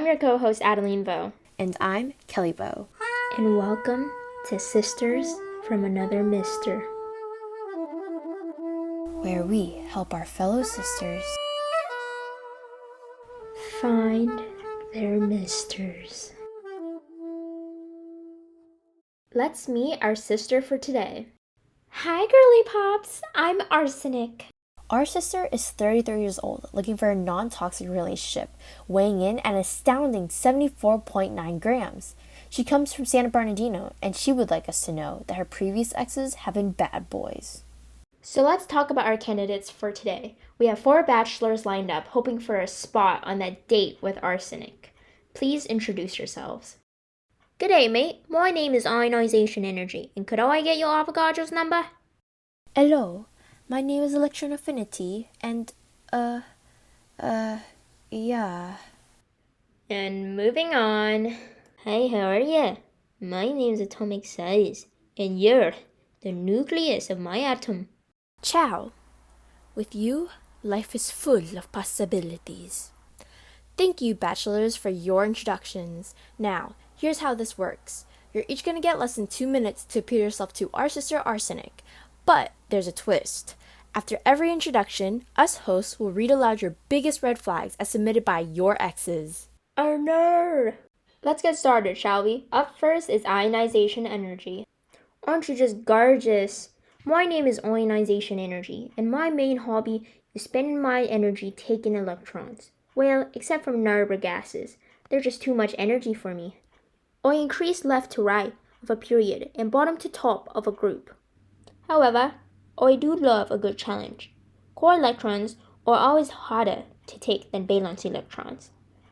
your co-host Adeline Vo. And I'm Kelly Vo. And welcome to Sisters from Another Mister, where we help our fellow sisters find their misters. Let's meet our sister for today. Hi, girly pops. I'm Arsenic. Our sister is 33 years old, looking for a non-toxic relationship, weighing in at an astounding 74.9 grams. She comes from San Bernardino, and she would like us to know that her previous exes have been bad boys. So let's talk about our candidates for today. We have 4 bachelors lined up, hoping for a spot on that date with Arsenic. Please introduce yourselves. G'day, mate. My name is Ionization Energy, and could I get your Avogadro's number? Hello, my name is Electron Affinity, and, yeah. And moving on. Hi, how are ya? My name's Atomic Size, and you're the nucleus of my atom. Ciao. With you, life is full of possibilities. Thank you, bachelors, for your introductions. Now, here's how this works. You're each going to get less than 2 minutes to appear yourself to our sister Arsenic. But there's a twist. After every introduction, us hosts will read aloud your biggest red flags as submitted by your exes. Oh no! Let's get started, shall we? Up first is Ionization Energy. Aren't you just gorgeous? My name is Ionization Energy, and my main hobby is spending my energy taking electrons. Well, except from Narber gases. They're just too much energy for me. I increase left to right of a period and bottom to top of a group. However, I do love a good challenge. Core electrons are always harder to take than valence electrons.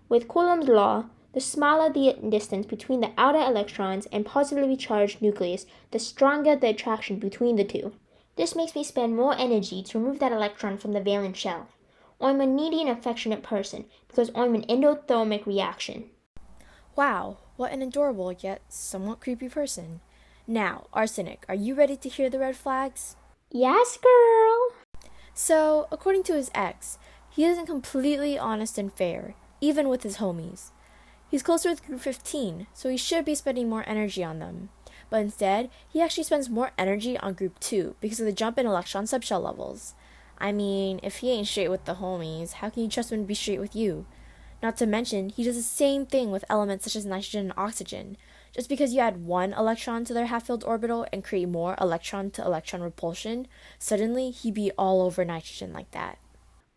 With Coulomb's law, the smaller the distance between the outer electrons and positively charged nucleus, the stronger the attraction between the two. This makes me spend more energy to remove that electron from the valence shell. I'm a needy and affectionate person because I'm an endothermic reaction. Wow, what an adorable yet somewhat creepy person. Now, Arsenic, are you ready to hear the red flags? Yes, girl! So, according to his ex, he isn't completely honest and fair, even with his homies. He's closer with group 15, so he should be spending more energy on them. But instead, he actually spends more energy on group 2 because of the jump in electron subshell levels. I mean, if he ain't straight with the homies, how can you trust him to be straight with you? Not to mention, he does the same thing with elements such as nitrogen and oxygen. Just because you add one electron to their half-filled orbital and create more electron-to-electron repulsion, suddenly he'd be all over nitrogen like that.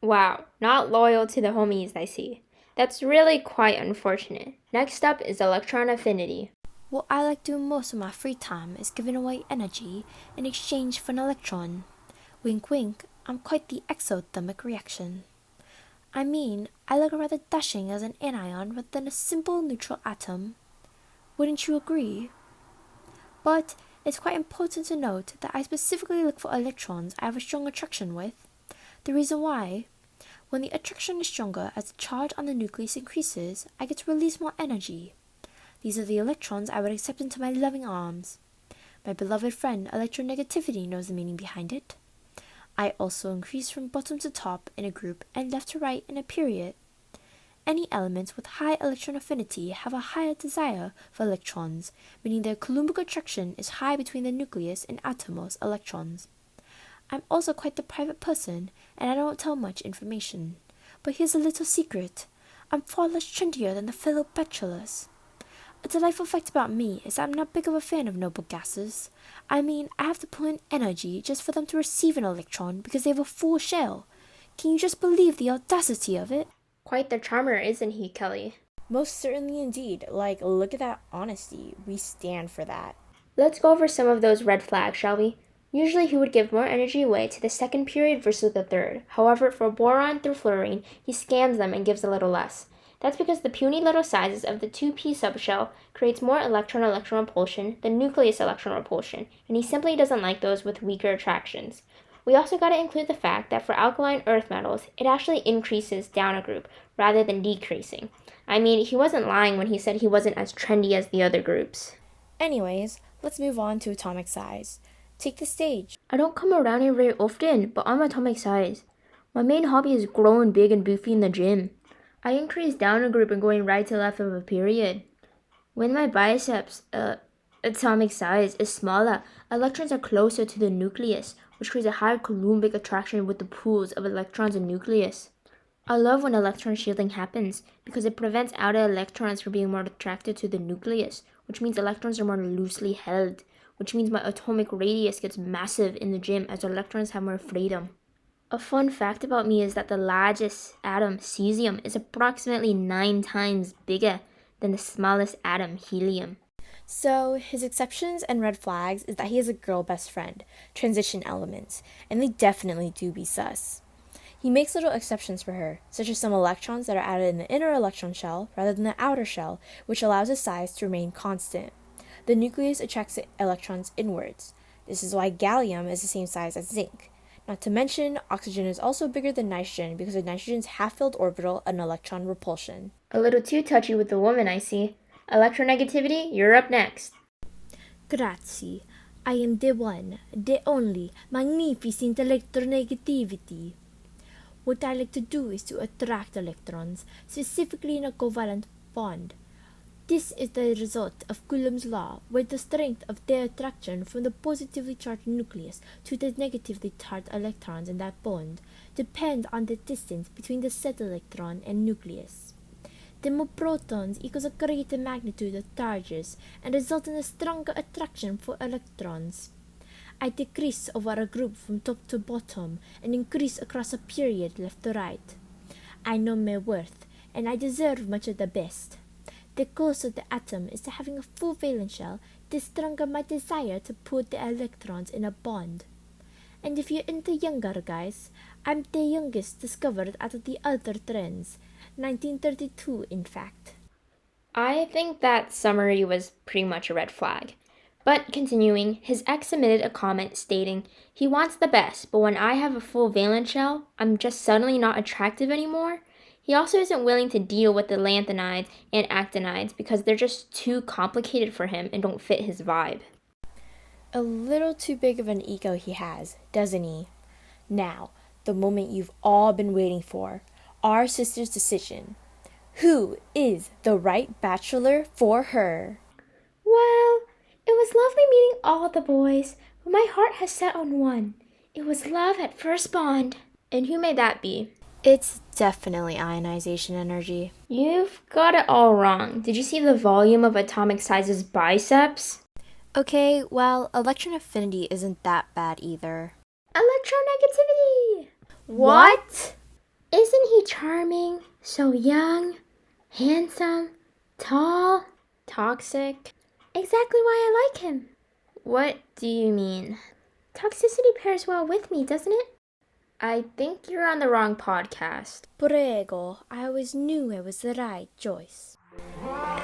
Wow, not loyal to the homies, I see. That's really quite unfortunate. Next up is electron affinity. What I like doing most of my free time is giving away energy in exchange for an electron. Wink wink, I'm quite the exothermic reaction. I mean, I look rather dashing as an anion rather than a simple neutral atom. Wouldn't you agree? But it's quite important to note that I specifically look for electrons I have a strong attraction with. The reason why? When the attraction is stronger as the charge on the nucleus increases, I get to release more energy. These are the electrons I would accept into my loving arms. My beloved friend electronegativity knows the meaning behind it. I also increase from bottom to top in a group and left to right in a period. Any elements with high electron affinity have a higher desire for electrons, meaning their Coulombic attraction is high between the nucleus and atomos electrons. I'm also quite the private person, and I don't tell much information. But here's a little secret. I'm far less trendier than the fellow bachelors. A delightful fact about me is that I'm not big of a fan of noble gases. I mean, I have to pull in energy just for them to receive an electron because they have a full shell. Can you just believe the audacity of it? Quite the charmer, isn't he, Kelly? Most certainly indeed. Like, look at that honesty. We stand for that. Let's go over some of those red flags, shall we? Usually he would give more energy away to the second period versus the third. However, for boron through fluorine, he scams them and gives a little less. That's because the puny little sizes of the 2p subshell creates more electron-electron repulsion than nucleus-electron repulsion, and he simply doesn't like those with weaker attractions. We also got to include the fact that for alkaline earth metals, it actually increases down a group rather than decreasing. I mean, he wasn't lying when he said he wasn't as trendy as the other groups. Anyways, let's move on to atomic size. Take the stage. I don't come around here very often, but I'm atomic size. My main hobby is growing big and beefy in the gym. I increase down a group and going right to left of a period. When my biceps, atomic size, is smaller, electrons are closer to the nucleus, which creates a higher Coulombic attraction with the pools of electrons and nucleus. I love when electron shielding happens because it prevents outer electrons from being more attracted to the nucleus, which means electrons are more loosely held, which means my atomic radius gets massive in the gym as electrons have more freedom. A fun fact about me is that the largest atom, cesium, is approximately 9 times bigger than the smallest atom, helium. So, his exceptions and red flags is that he has a girl best friend, transition elements, and they definitely do be sus. He makes little exceptions for her, such as some electrons that are added in the inner electron shell rather than the outer shell, which allows its size to remain constant. The nucleus attracts the electrons inwards. This is why gallium is the same size as zinc. Not to mention, oxygen is also bigger than nitrogen because of nitrogen's half-filled orbital and electron repulsion. A little too touchy with the woman, I see. Electronegativity, you're up next. Grazie. I am the one, the only, magnificent electronegativity. What I like to do is to attract electrons, specifically in a covalent bond. This is the result of Coulomb's law, where the strength of the attraction from the positively charged nucleus to the negatively charged electrons in that bond depend on the distance between the said electron and nucleus. The more protons equals a greater magnitude of charges and result in a stronger attraction for electrons. I decrease over a group from top to bottom and increase across a period left to right. I know my worth, and I deserve much of the best. The closer the atom is to having a full valence shell, the stronger my desire to put the electrons in a bond. And if you're into younger guys, I'm the youngest discovered out of the other trends. 1932, in fact. I think that summary was pretty much a red flag. But continuing, his ex submitted a comment stating, he wants the best, but when I have a full valence shell, I'm just suddenly not attractive anymore. He also isn't willing to deal with the lanthanides and actinides because they're just too complicated for him and don't fit his vibe. A little too big of an ego he has, doesn't he? Now, the moment you've all been waiting for, our sister's decision. Who is the right bachelor for her? Well, it was lovely meeting all the boys, but my heart has set on one. It was love at first bond. And who may that be? It's definitely ionization energy. You've got it all wrong. Did you see the volume of atomic size's biceps? Okay, well, electron affinity isn't that bad either. Electronegativity! What? Isn't he charming? So young, handsome, tall, toxic? Exactly why I like him. What do you mean? Toxicity pairs well with me, doesn't it? I think you're on the wrong podcast. Prego, I always knew I was the right choice.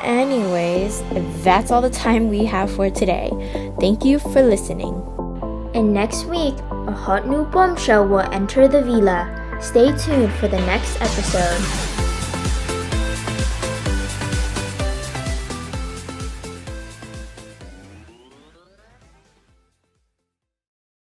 Anyways, that's all the time we have for today. Thank you for listening. And next week, a hot new bombshell will enter the villa. Stay tuned for the next episode.